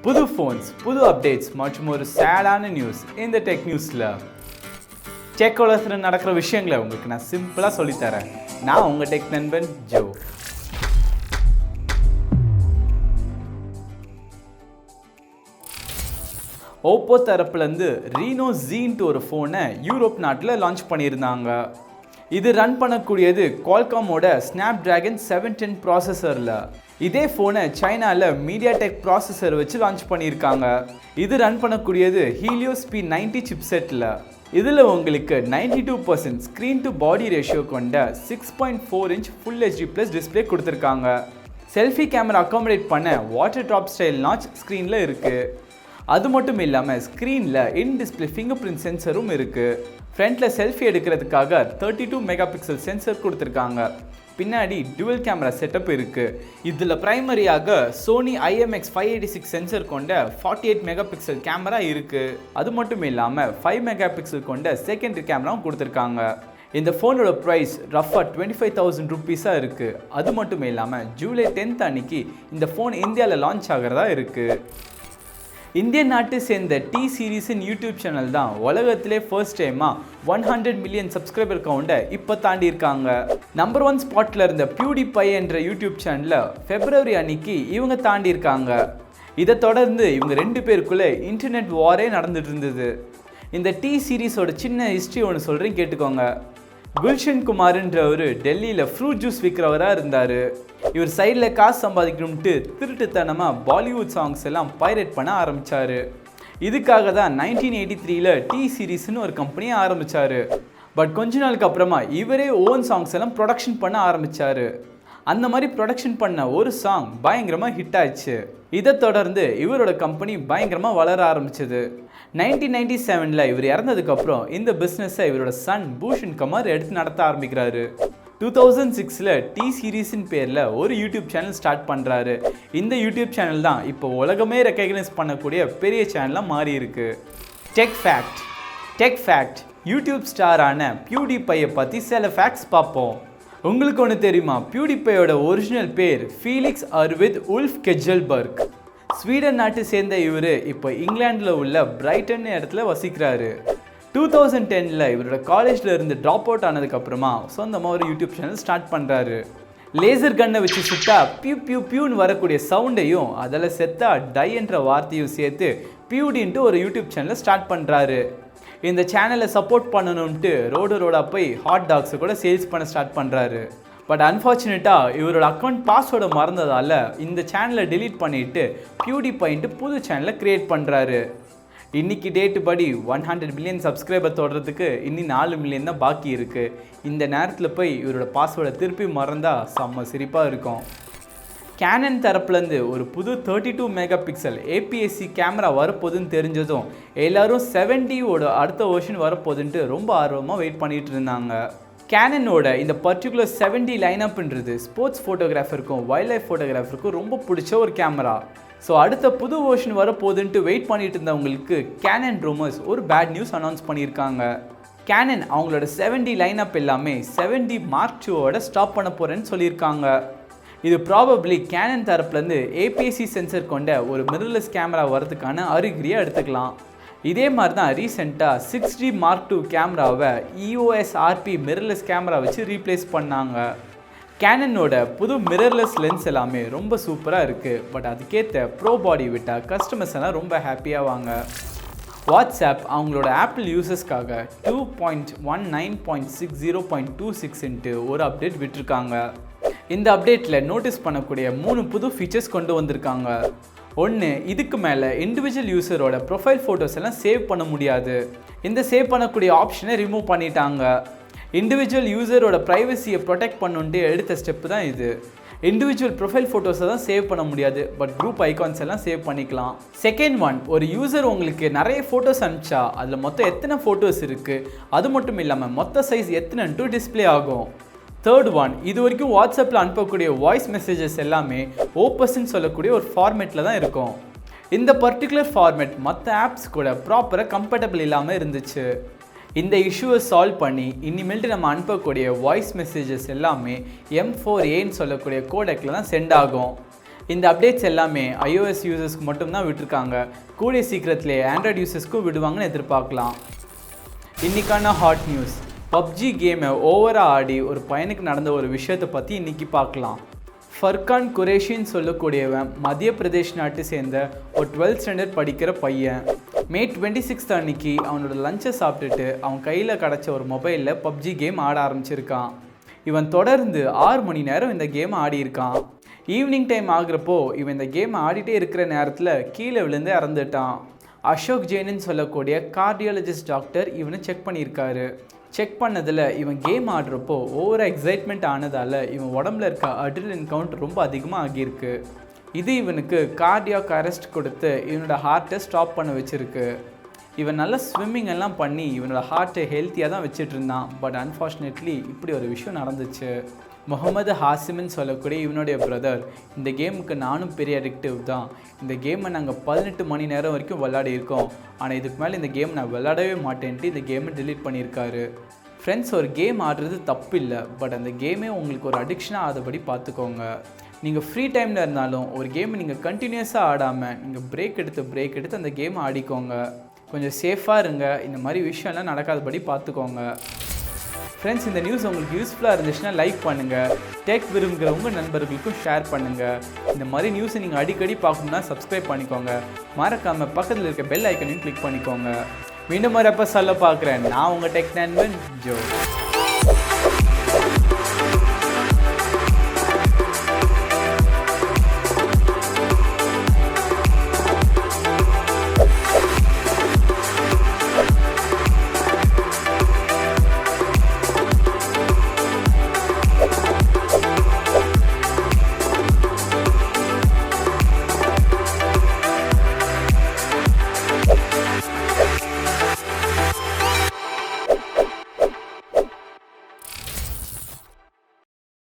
புது ஃபோன்ஸ், புது அப்டேட்ஸ் மற்றும் ஒரு சேடான நியூஸ் இந்த டெக் நியூஸில். டெக் உலகத்தில் நடக்கிற விஷயங்களை உங்களுக்கு நான் சிம்பிளாக சொல்லித்தரேன். நான் உங்கள் டெக் நண்பன் ஜோ. ஓப்போ தரப்புலேருந்து ரீனோ ஜீன்ட்டு ஒரு ஃபோனை யூரோப் நாட்டில் லான்ச் பண்ணியிருந்தாங்க. இது ரன் பண்ணக்கூடியது குவால்காமோட ஸ்னாப்டிராகன் 710 ப்ராசஸரில். இதே ஃபோனை சைனாவில் மீடியாடெக் ப்ராசஸர் வச்சு லான்ச் பண்ணியிருக்காங்க. இது ரன் பண்ணக்கூடியது ஹீலியோஸ் P90 சிப்செட்டில். இதில் உங்களுக்கு 92% ஸ்க்ரீன் டு பாடி ரேஷியோ கொண்ட 6.4 இன்ச் ஃபுல் HD+ டிஸ்பிளே கொடுத்துருக்காங்க. செல்ஃபி கேமரா அக்காமடேட் பண்ண வாட்டர் ட்ராப் ஸ்டைல் நாச் ஸ்க்ரீனில் இருக்குது. அது மட்டும் இல்லாமல் ஸ்க்ரீனில் இன் டிஸ்பிளே ஃபிங்கர் பிரிண்ட் சென்சரும் இருக்குது. ஃப்ரண்ட்டில் செல்ஃபி எடுக்கிறதுக்காக 32 மெகா பிக்சல் சென்சர் கொடுத்துருக்காங்க. பின்னாடி டுவல் கேமரா செட்டப் இருக்குது. இதில் ப்ரைமரியாக சோனி IMX586 சென்சர் கொண்ட 48 மெகா பிக்சல் கேமரா இருக்குது. அது மட்டும் இல்லாமல் 5 மெகா பிக்சல் கொண்ட செகண்டரி கேமராவும் கொடுத்துருக்காங்க. இந்த ஃபோனோட ப்ரைஸ் ரஃபாக 25,000 ருபீஸாக இருக்குது. அது மட்டும் இல்லாமல் ஜூலை 10th அன்னைக்கு இந்த ஃபோன் இந்தியாவில் லான்ச் ஆகிறதா இருக்குது. இந்திய நாட்டை சேர்ந்த டி சீரீஸின் யூடியூப் சேனல் தான் உலகத்திலே ஃபர்ஸ்ட் டைமாக 100 மில்லியன் சப்ஸ்கிரைபர் கவுண்டை இப்போ தாண்டியிருக்காங்க. நம்பர் 1 ஸ்பாட்டில் இருந்த PewDiePie என்ற யூடியூப் சேனலில் ஃபெப்ரவரி அன்னைக்கு இவங்க தாண்டியிருக்காங்க. இதை தொடர்ந்து இவங்க 2 பேருக்குள்ளே இன்டர்நெட் வாரே நடந்துட்டு இருந்தது. இந்த டி சீரீஸோட சின்ன ஹிஸ்ட்ரி ஒன்று சொல்கிறேன், கேட்டுக்கோங்க. குல்ஷன் குமார்ன்றவர் டெல்லியில் ஃப்ரூட் ஜூஸ் விற்கிறவராக இருந்தார். இவர் சைடில் காசு சம்பாதிக்கணும்ட்டு திருட்டுத்தனமாக பாலிவுட் சாங்ஸ் எல்லாம் பைரேட் பண்ண ஆரம்பித்தார். இதுக்காக தான் 1983 டி சீரீஸ்னு ஒரு கம்பெனியை ஆரம்பித்தார். பட் கொஞ்ச நாளுக்கு அப்புறமா இவரே ஓன் சாங்ஸ் எல்லாம் ப்ரொடக்ஷன் பண்ண ஆரம்பித்தார். அந்த மாதிரி ப்ரொடக்ஷன் பண்ண ஒரு சாங் பயங்கரமாக ஹிட் ஆயிடுச்சு. இதை தொடர்ந்து இவரோட கம்பெனி பயங்கரமாக வளர ஆரம்பிச்சது. 1997 இவர் இறந்ததுக்கப்புறம் இந்த பிஸ்னஸை இவரோட சன் பூஷன் குமார் எடுத்து நடத்த ஆரம்பிக்கிறாரு. 2006 டி சீரீஸின் பேரில் ஒரு யூடியூப் சேனல் ஸ்டார்ட் பண்ணுறாரு. இந்த யூடியூப் சேனல் தான் இப்போ உலகமே ரெக்கக்னைஸ் பண்ணக்கூடிய பெரிய சேனலாக மாறி இருக்கு. டெக் ஃபேக்ட் யூடியூப் ஸ்டாரான PewDiePie பற்றி சில ஃபேக்ட்ஸ் பார்ப்போம். உங்களுக்கு ஒன்று தெரியுமா? PewDiePieயோட ஒரிஜினல் பேர் ஃபீலிக்ஸ் அர்வித் உல்ஃப் கெஜல்பர்க். ஸ்வீடன் நாட்டை சேர்ந்த இவர் இப்போ இங்கிலாண்டில் உள்ள பிரைட்டன் இடத்துல வசிக்கிறாரு. 2010 இவரோட காலேஜில் இருந்து ட்ராப் அவுட் ஆனதுக்கப்புறமா சொந்தமாக ஒரு யூடியூப் சேனல் ஸ்டார்ட் பண்ணுறாரு. லேசர் கன்னை வச்சு சுட்டா பியூன்னு வரக்கூடிய சவுண்டையும் அதில் செத்தா டை என்ற வார்த்தையும் சேர்த்து பியூடின்ட்டு ஒரு யூடியூப் சேனலை ஸ்டார்ட் பண்ணுறாரு. இந்த சேனலை சப்போர்ட் பண்ணணும்ட்டு ரோடாக போய் ஹாட் டாக்ஸை கூட சேல்ஸ் பண்ண ஸ்டார்ட் பண்ணுறாரு. பட் அன்ஃபார்ச்சுனேட்டாக இவரோட அக்கௌண்ட் பாஸ்வேர்டை மறந்ததால் இந்த சேனலை டெலீட் பண்ணிவிட்டு PewDiePie புது சேனலை க்ரியேட் பண்ணுறாரு. இன்றைக்கி டேட்டு படி 100 மில்லியன் சப்ஸ்கிரைபர் தொடர்றதுக்கு இன்னும் 4 மில்லியன் தான் பாக்கி இருக்குது. இந்த நேரத்தில் போய் இவரோட பாஸ்வேர்டை திருப்பி மறந்தால் செம்ம சிரிப்பாக இருக்கும். கேனன் தரப்புலேருந்து ஒரு புது 32 மெகா பிக்சல் APS-C கேமரா வரப்போகுதுன்னு தெரிஞ்சதும் எல்லோரும் 70யோட அடுத்த வெர்ஷன் வரப்போகுதுன்ட்டு ரொம்ப ஆர்வமாக வெயிட் பண்ணிகிட்டு இருந்தாங்க. கேனனோட இந்த பர்டிகுலர் 70 லைனப்ன்றது ஸ்போர்ட்ஸ் ஃபோட்டோகிராஃபருக்கும் வைல்ட் லைஃப் ஃபோட்டோகிராஃபருக்கும் ரொம்ப பிடிச்ச ஒரு கேமரா. ஸோ அடுத்த புது வெர்ஷன் வரப்போகுதுன்ட்டு வெயிட் பண்ணிட்டு இருந்தவங்களுக்கு கேனன் ரூமர்ஸ் ஒரு பேட் நியூஸ் அனௌன்ஸ் பண்ணியிருக்காங்க. கேனன் அவங்களோட 70 லைனப் எல்லாமே 70 Mark IIவோட ஸ்டாப் பண்ண போகிறேன்னு சொல்லியிருக்காங்க. இது ப்ராபப்ளி கேனன் தரப்புலேருந்து APS-C சென்சர் கொண்ட ஒரு மிரர்லெஸ் கேமரா வரதுக்கான அறிகுறியாக எடுத்துக்கலாம். இதே மாதிரி தான் ரீசெண்டாக 6D Mark II கேமராவை EOS RP மிரர்லெஸ் கேமரா வச்சு ரீப்ளேஸ் பண்ணாங்க. கேனனோட புது மிரர்லெஸ் லென்ஸ் எல்லாமே ரொம்ப சூப்பராக இருக்குது. பட் அதுக்கேற்ற ப்ரோ பாடி விட்டால் கஸ்டமர்ஸ் எல்லாம் ரொம்ப ஹாப்பியாக வாங்க. வாட்ஸ்அப் அவங்களோட ஆப்பிள் யூசர்ஸ்க்காக 2.19.60.26 ஒரு அப்டேட் விட்டுருக்காங்க. இந்த அப்டேட்டில் நோட்டீஸ் பண்ணக்கூடிய 3 புது ஃபீச்சர்ஸ் கொண்டு வந்திருக்காங்க. ஒன்று, இதுக்கு மேலே இண்டிவிஜுவல் யூசரோட ப்ரொஃபைல் ஃபோட்டோஸ் எல்லாம் சேவ் பண்ண முடியாது. இந்த சேவ் பண்ணக்கூடிய ஆப்ஷனை ரிமூவ் பண்ணிட்டாங்க. இண்டிவிஜுவல் யூசரோட ப்ரைவசியை ப்ரொடெக்ட் பண்ணுன்ட்டு எடுத்த ஸ்டெப்பு தான் இது. இண்டிவிஜுவல் ப்ரொஃபைல் ஃபோட்டோஸை தான் சேவ் பண்ண முடியாது, பட் குரூப் ஐகான்ஸ் எல்லாம் சேவ் பண்ணிக்கலாம். செகண்ட் ஒன், ஒரு யூசர் உங்களுக்கு நிறைய ஃபோட்டோஸ் அனுப்பிச்சா அதில் மொத்தம் எத்தனை ஃபோட்டோஸ் இருக்குது, அது மட்டும் இல்லாமல் மொத்த சைஸ் எத்தனைன்ட்டு டிஸ்பிளே ஆகும். தேர்ட் ஒன், இது வரைக்கும் வாட்ஸ்அப்பில் அனுப்பக்கூடிய வாய்ஸ் மெசேஜஸ் எல்லாமே ஓப்பஸ்ன்னு சொல்லக்கூடிய ஒரு ஃபார்மேட்டில் தான் இருக்கும். இந்த பர்டிகுலர் ஃபார்மேட் மற்ற ஆப்ஸ் கூட ப்ராப்பராக கம்பேட்டபிள் இல்லாமல் இருந்துச்சு. இந்த இஷ்யூவை சால்வ் பண்ணி இனிமேல்ட்டு நம்ம அனுப்பக்கூடிய வாய்ஸ் மெசேஜஸ் எல்லாமே M4Aன்னு சொல்லக்கூடிய கோடெக்கில் தான் சென்ட் ஆகும். இந்த அப்டேட்ஸ் எல்லாமே iOS யூசர்ஸ்க்கு மட்டும்தான் விட்டுருக்காங்க. கூடிய சீக்கிரத்திலே ஆண்ட்ராய்டு யூசர்ஸ்க்கும் விடுவாங்கன்னு எதிர்பார்க்கலாம். இன்றைக்கான ஹாட் நியூஸ். PUBG கேமை ஓவராக ஆடி ஒரு பையனுக்கு நடந்த ஒரு விஷயத்தை பற்றி இன்றைக்கி பார்க்கலாம். ஃபர்கான் குரேஷின்னு சொல்லக்கூடியவன் மத்திய பிரதேஷ் நாட்டை சேர்ந்த ஒரு 12th ஸ்டாண்டர்ட் படிக்கிற பையன். May 26 அன்னைக்கு அவனோட லஞ்சை சாப்பிட்டுட்டு அவன் கையில் கிடச்ச ஒரு மொபைலில் PUBG கேம் ஆட ஆரம்பிச்சிருக்கான். இவன் தொடர்ந்து 6 மணி நேரம் இந்த கேம் ஆடியிருக்கான். ஈவினிங் டைம் ஆகுறப்போ இவன் இந்த கேம் ஆடிட்டே இருக்கிற நேரத்தில் கீழே விழுந்து இறந்துட்டான். அசோக் ஜெயின்னு சொல்லக்கூடிய கார்டியாலஜிஸ்ட் டாக்டர் இவனை செக் பண்ணியிருக்காரு. செக் பண்ணதில் இவன் கேம் ஆடுறப்போ ஓவர் எக்ஸைட்மெண்ட் ஆனதால் இவன் உடம்புல இருக்க அட்ரினலின் கவுண்ட் ரொம்ப அதிகமாக ஆகியிருக்கு. இது இவனுக்கு கார்டியாக் அரெஸ்ட் கொடுத்து இவனோட ஹார்ட்டை ஸ்டாப் பண்ண வச்சுருக்கு. இவன் நல்லா ஸ்விம்மிங் எல்லாம் பண்ணி இவனோட ஹார்ட்டை ஹெல்த்தியாக தான் வச்சுட்டு இருந்தான். பட் அன்ஃபார்ச்சுனேட்லி இப்படி ஒரு விஷயம் நடந்துச்சு. முகமது ஹாசிம்னு சொல்லக்கூடிய இவனுடைய பிரதர், இந்த கேமுக்கு நானும் பெரிய அடிக்டிவ் தான். இந்த கேமை நாங்கள் 18 மணி நேரம் வரைக்கும் விளையாடியிருக்கோம். ஆனால் இதுக்கு மேலே இந்த கேம் நான் விளையாடவே மாட்டேன்ட்டு இந்த கேமை டிலீட் பண்ணியிருக்காரு. ஃப்ரெண்ட்ஸ், ஒரு கேம் ஆடுறது தப்பு இல்லை. பட் அந்த கேமே உங்களுக்கு ஒரு அடிக்ஷனாக ஆதபடி பார்த்துக்கோங்க. நீங்கள் ஃப்ரீ டைமில் இருந்தாலும் ஒரு கேமை நீங்கள் கண்டினியூஸாக ஆடாமல் நீங்கள் பிரேக் எடுத்து அந்த கேமை ஆடிக்கோங்க. கொஞ்சம் சேஃபாக இருங்க. இந்த மாதிரி விஷயம்லாம் நடக்காதபடி பார்த்துக்கோங்க. ஃப்ரெண்ட்ஸ், இந்த நியூஸ் உங்களுக்கு யூஸ்ஃபுல்லாக இருந்துச்சுன்னா லைக் பண்ணுங்கள். டெக் விரும்புகிற உங்கள் நண்பர்களுக்கும் ஷேர் பண்ணுங்கள். இந்த மாதிரி நியூஸை நீங்கள் அடிக்கடி பார்க்கணுன்னா சப்ஸ்கிரைப் பண்ணிக்கோங்க. மறக்காமல் பக்கத்தில் இருக்க பெல் ஐக்கனையும் கிளிக் பண்ணிக்கோங்க. மீண்டும் ஒரு சொல்ல பார்க்குறேன். நான் உங்கள் டெக் நண்பன் ஜோ.